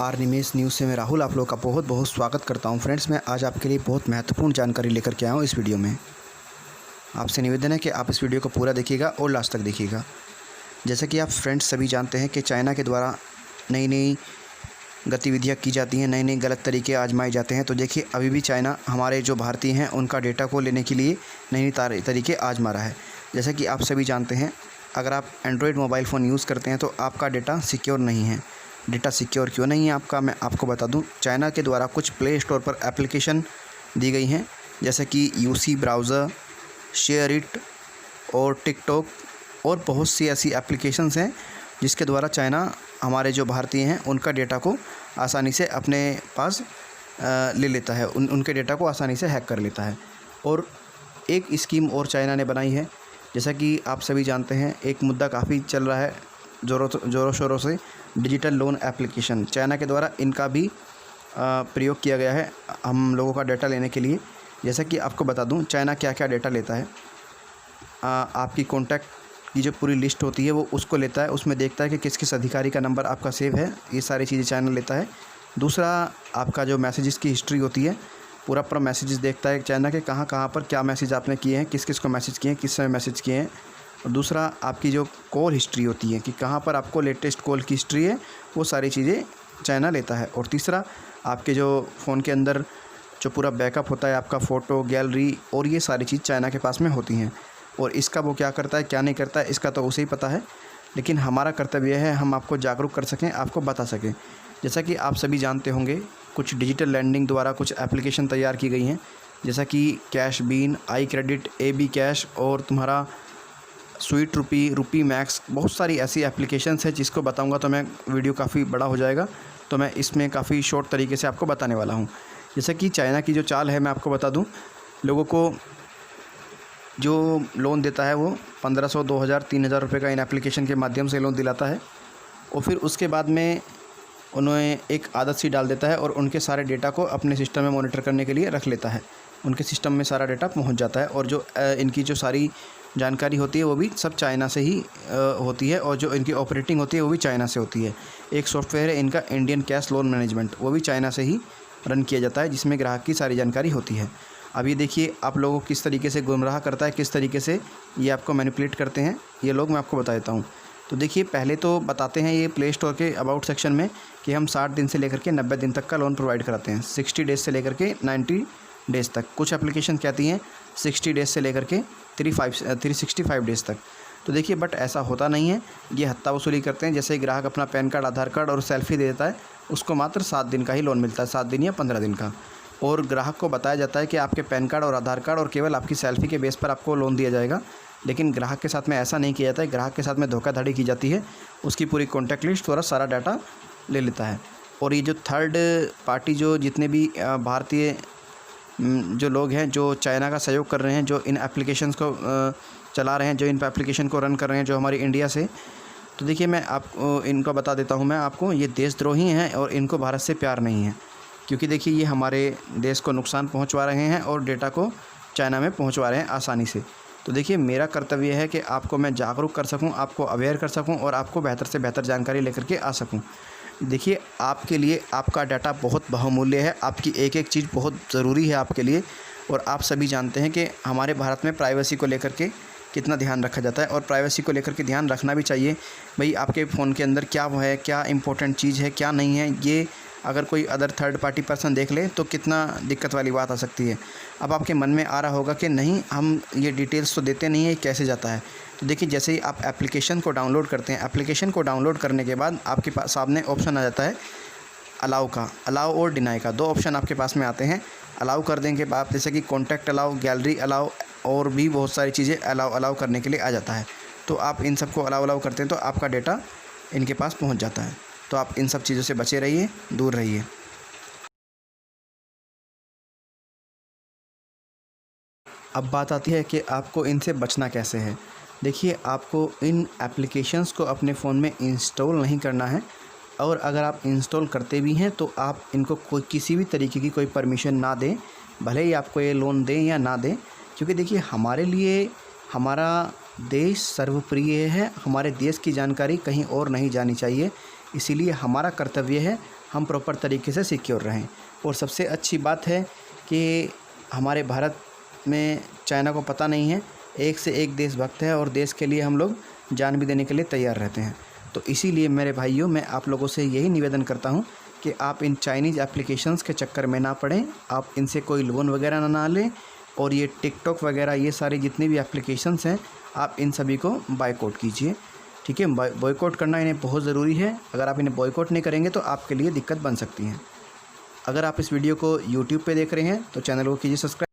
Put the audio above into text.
Are Nimesh news से मैं राहुल आप लोगों का बहुत बहुत स्वागत करता हूं। फ्रेंड्स, मैं आज आपके लिए बहुत महत्वपूर्ण जानकारी लेकर के आया हूं इस वीडियो में। आपसे निवेदन है कि आप इस वीडियो को पूरा देखिएगा और लास्ट तक देखिएगा। जैसा कि आप फ्रेंड्स सभी जानते हैं कि चाइना के द्वारा नई नई गतिविधियाँ की जाती हैं, नए नए गलत तरीके आजमाए जाते हैं। तो देखिए, अभी भी चाइना हमारे जो भारतीय हैं उनका डेटा को लेने के लिए नई नई तरीके आजमा रहा है। जैसा कि आप सभी जानते हैं, अगर आप एंड्रॉयड मोबाइल फ़ोन यूज़ करते हैं तो आपका डेटा सिक्योर नहीं है। डेटा सिक्योर क्यों नहीं है आपका, मैं आपको बता दूं। चाइना के द्वारा कुछ प्ले स्टोर पर एप्लीकेशन दी गई हैं, जैसे कि यूसी ब्राउज़र, शेयर इट और टिकटॉक और बहुत सी ऐसी एप्लीकेशंस हैं जिसके द्वारा चाइना हमारे जो भारतीय हैं उनका डेटा को आसानी से अपने पास ले लेता है, उनके डेटा को आसानी से हैक कर लेता है। और एक स्कीम और चाइना ने बनाई है। जैसा कि आप सभी जानते हैं, एक मुद्दा काफ़ी चल रहा है ज़ोरों शोरों से, डिजिटल लोन एप्लीकेशन। चाइना के द्वारा इनका भी प्रयोग किया गया है हम लोगों का डेटा लेने के लिए। जैसा कि आपको बता दूं, चाइना क्या क्या डेटा लेता है। आपकी कॉन्टैक्ट की जो पूरी लिस्ट होती है वो उसको लेता है, उसमें देखता है कि किस किस अधिकारी का नंबर आपका सेव है। ये सारी चीज़ें चाइना लेता है। दूसरा, आपका जो मैसेजेस की हिस्ट्री होती है, पूरा मैसेजेस देखता है चाइना के, कहाँ कहाँ पर क्या मैसेज आपने किए हैं, किस किस को मैसेज किए हैं, किस समय मैसेज किए हैं। और दूसरा, आपकी जो कॉल हिस्ट्री होती है कि कहाँ पर आपको लेटेस्ट कॉल की हिस्ट्री है, वो सारी चीज़ें चाइना लेता है। और तीसरा, आपके जो फ़ोन के अंदर जो पूरा बैकअप होता है, आपका फ़ोटो गैलरी और ये सारी चीज़ चाइना के पास में होती हैं। और इसका वो क्या करता है क्या नहीं करता है, इसका तो उसे ही पता है। लेकिन हमारा कर्तव्य है हम आपको जागरूक कर सकें, आपको बता सकें। जैसा कि आप सभी जानते होंगे, कुछ डिजिटल लैंडिंग द्वारा कुछ एप्लीकेशन तैयार की गई हैं, जैसा कि cash bean, I credit, AB cash और तुम्हारा स्वीट रुपी मैक्स। बहुत सारी ऐसी एप्लीकेशंस हैं जिसको बताऊंगा तो मैं वीडियो काफ़ी बड़ा हो जाएगा, तो मैं इसमें काफ़ी शॉर्ट तरीके से आपको बताने वाला हूं। जैसे कि चाइना की जो चाल है, मैं आपको बता दूं, लोगों को जो लोन देता है वो 1500, 2000, 3000 रुपये का इन एप्लीकेशन के माध्यम से लोन दिलाता है। और फिर उसके बाद में उन्हें एक आदत सी डाल देता है और उनके सारे डेटा को अपने सिस्टम में मॉनिटर करने के लिए रख लेता है। उनके सिस्टम में सारा डेटा पहुंच जाता है और जो इनकी जो सारी जानकारी होती है वो भी सब चाइना से ही होती है। और जो इनकी ऑपरेटिंग होती है वो भी चाइना से होती है। एक सॉफ्टवेयर है इनका, इंडियन कैश लोन मैनेजमेंट, वो भी चाइना से ही रन किया जाता है, जिसमें ग्राहक की सारी जानकारी होती है। अब ये देखिए, आप लोगों को किस तरीके से गुमराह करता है, किस तरीके से ये आपको मैनिपुलेट करते हैं ये लोग, मैं आपको बता देता हूँ। तो देखिए, पहले तो बताते हैं ये प्ले स्टोर के अबाउट सेक्शन में कि हम 60 दिन से लेकर के 90 दिन तक का लोन प्रोवाइड कराते हैं, 60 डेज़ से लेकर के 90 डेज़ तक। कुछ एप्लीकेशन कहती हैं 60 डेज़ से लेकर के 365 डेज़ तक। तो देखिए, बट ऐसा होता नहीं है, ये हत्ता वसूली करते हैं। जैसे ही ग्राहक अपना पैन कार्ड, आधार कार्ड और सेल्फी दे देता है, उसको मात्र 7 दिन का ही लोन मिलता है, 7 दिन या 15 दिन का। और ग्राहक को बताया जाता है कि आपके पैन कार्ड और आधार कार्ड और केवल आपकी सेल्फी के बेस पर आपको लोन दिया जाएगा। लेकिन ग्राहक के साथ में ऐसा नहीं किया जाता है, ग्राहक के साथ में धोखाधड़ी की जाती है। उसकी पूरी कॉन्टैक्ट लिस्ट, पूरा सारा डाटा ले लेता है। और ये जो थर्ड पार्टी, जो जितने भी भारतीय जो लोग हैं जो चाइना का सहयोग कर रहे हैं, जो इन एप्लीकेशंस को चला रहे हैं, जो इन एप्लीकेशन को रन कर रहे हैं, जो हमारी इंडिया से, तो देखिए, मैं आपको इनको बता देता हूँ मैं आपको, ये देशद्रोही हैं और इनको भारत से प्यार नहीं है। क्योंकि देखिए, ये हमारे देश को नुकसान पहुंचवा रहे हैं और डेटा को चाइना में पहुंचवा रहे हैं आसानी से। तो देखिए, मेरा कर्तव्य है कि आपको मैं जागरूक कर सकूं, आपको अवेयर कर सकूं और आपको बेहतर से बेहतर जानकारी लेकर के आ सकूं। देखिए, आपके लिए आपका डाटा बहुत बहुमूल्य है, आपकी एक एक चीज़ बहुत ज़रूरी है आपके लिए। और आप सभी जानते हैं कि हमारे भारत में प्राइवेसी को लेकर के कितना ध्यान रखा जाता है, और प्राइवेसी को लेकर के ध्यान रखना भी चाहिए। भाई, आपके फ़ोन के अंदर क्या वो है, क्या इंपॉर्टेंट चीज़ है, क्या नहीं है, ये अगर कोई अदर थर्ड पार्टी पर्सन देख ले तो कितना दिक्कत वाली बात आ सकती है। अब आपके मन में आ रहा होगा कि नहीं, हम ये डिटेल्स तो देते नहीं है, कैसे जाता है। तो देखिए, जैसे ही आप एप्लीकेशन को डाउनलोड करते हैं, एप्लीकेशन को डाउनलोड करने के बाद आपके पास सामने ऑप्शन आ जाता है अलाउ का, अलाउ और डिनाई का। 2 ऑप्शन आपके पास में आते हैं। अलाउ कर देने के बाद जैसे कि कॉन्टैक्ट अलाउ, गैलरी अलाउ और भी बहुत सारी चीज़ें अलाउ करने के लिए आ जाता है। तो आप इन सबको अलाउ करते हैं तो आपका डेटा इनके पास पहुँच जाता है। तो आप इन सब चीज़ों से बचे रहिए, दूर रहिए। अब बात आती है कि आपको इनसे बचना कैसे है। देखिए, आपको इन एप्लीकेशंस को अपने फ़ोन में इंस्टॉल नहीं करना है। और अगर आप इंस्टॉल करते भी हैं तो आप इनको कोई किसी भी तरीके की कोई परमिशन ना दें, भले ही आपको ये लोन दें या ना दें। क्योंकि देखिए, हमारे लिए हमारा देश सर्वप्रिय है, हमारे देश की जानकारी कहीं और नहीं जानी चाहिए। इसीलिए हमारा कर्तव्य है हम प्रॉपर तरीके से सिक्योर रहें। और सबसे अच्छी बात है कि हमारे भारत में चाइना को पता नहीं है, एक से एक देशभक्त है और देश के लिए हम लोग जान भी देने के लिए तैयार रहते हैं। तो इसीलिए मेरे भाइयों, मैं आप लोगों से यही निवेदन करता हूँ कि आप इन चाइनीज़ एप्लीकेशंस के चक्कर में ना पड़ें, आप इनसे कोई लोन वगैरह ना लें। और ये टिकटॉक वगैरह, ये सारी जितनी भी एप्लीकेशंस हैं, आप इन सभी को बॉयकॉट कीजिए। ठीक है, बॉयकॉट करना इन्हें बहुत ज़रूरी है। अगर आप इन्हें बॉयकॉट नहीं करेंगे तो आपके लिए दिक्कत बन सकती है। अगर आप इस वीडियो को यूट्यूब पे देख रहे हैं तो चैनल को कीजिए सब्सक्राइब।